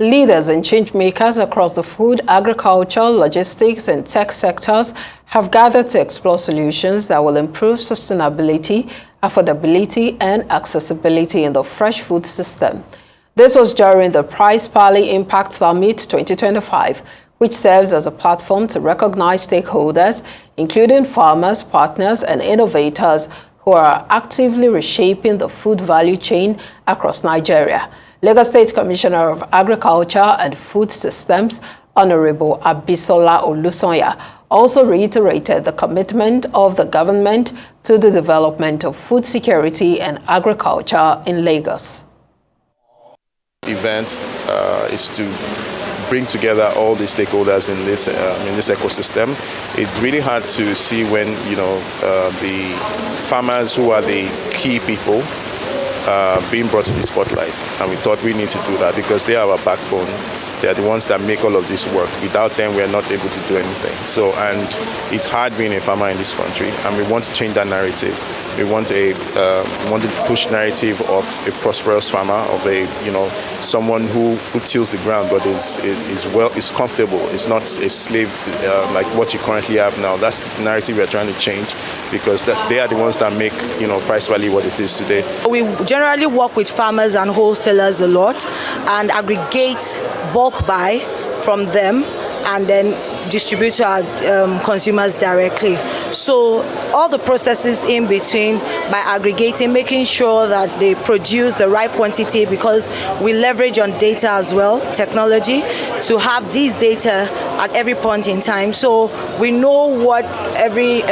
Leaders and change-makers across the food, agriculture, logistics, and tech sectors have gathered to explore solutions that will improve sustainability, affordability, and accessibility in the fresh food system. This was during the Price Parley Impact Summit 2025, which serves as a platform to recognize stakeholders, including farmers, partners, and innovators who are actively reshaping the food value chain across Nigeria. Lagos State Commissioner of Agriculture and Food Systems, Honorable Abisola Olusonya, also reiterated the commitment of the government to the development of food security and agriculture in Lagos. Events is to bring together all the stakeholders in this ecosystem. It's really hard to see when the farmers, who are the key people, being brought to the spotlight, and we thought we need to do that because they are our backbone. They are the ones that make all of this work. Without them, we are not able to do anything. And it's hard being a farmer in this country, and we want to change that narrative. We want to push narrative of a prosperous farmer, of someone who tills the ground but is comfortable. It's not a slave like what you currently have now. That's the narrative we're trying to change, because they are the ones that make Price Parley what it is today. We generally work with farmers and wholesalers a lot and aggregate bulk buy from them and then distribute to our consumers directly. So all the processes in between, by aggregating, making sure that they produce the right quantity, because we leverage on data as well, technology, to have these data at every point in time. So we know what every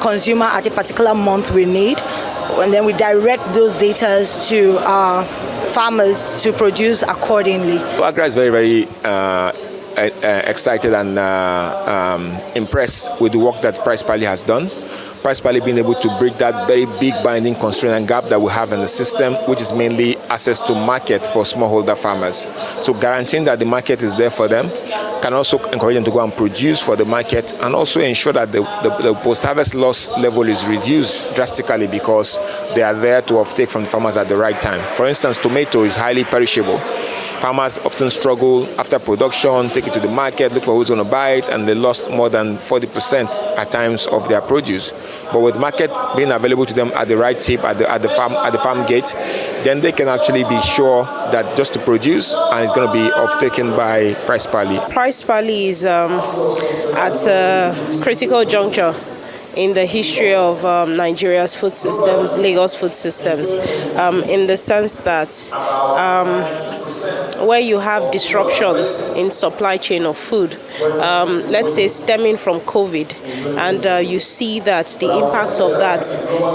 consumer at a particular month will need, and then we direct those data to our farmers to produce accordingly. Agra is very, very excited and impressed with the work that Price Parley has done. Price Parley being able to bridge that very big binding constraint and gap that we have in the system, which is mainly access to market for smallholder farmers. So guaranteeing that the market is there for them, can also encourage them to go and produce for the market, and also ensure that the post-harvest loss level is reduced drastically, because they are there to offtake from the farmers at the right time. For instance, tomato is highly perishable. Farmers often struggle after production, take it to the market, look for who's going to buy it, and they lost more than 40% at times of their produce. But with market being available to them at the right tip, at the farm gate, then they can actually be sure that just to produce, and it's going to be off-taken by Price Parley. Price Parley is at a critical juncture in the history of Nigeria's food systems, Lagos food systems, in the sense that where you have disruptions in supply chain of food, let's say stemming from COVID, and you see that the impact of that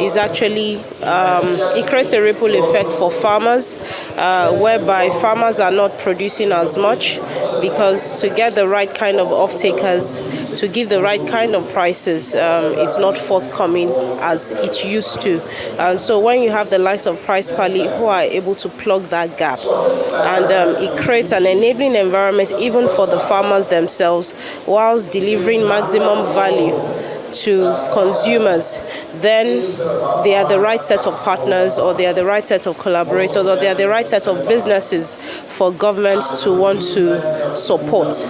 is actually, it creates a ripple effect for farmers, whereby farmers are not producing as much, because to get the right kind of off-takers, to give the right kind of prices, it's not forthcoming as it used to. And so when you have the likes of Price Parley who are able to plug that gap, and it creates an enabling environment even for the farmers themselves, whilst delivering maximum value to consumers, then they are the right set of partners, or they are the right set of collaborators, or they are the right set of businesses for government to want to support.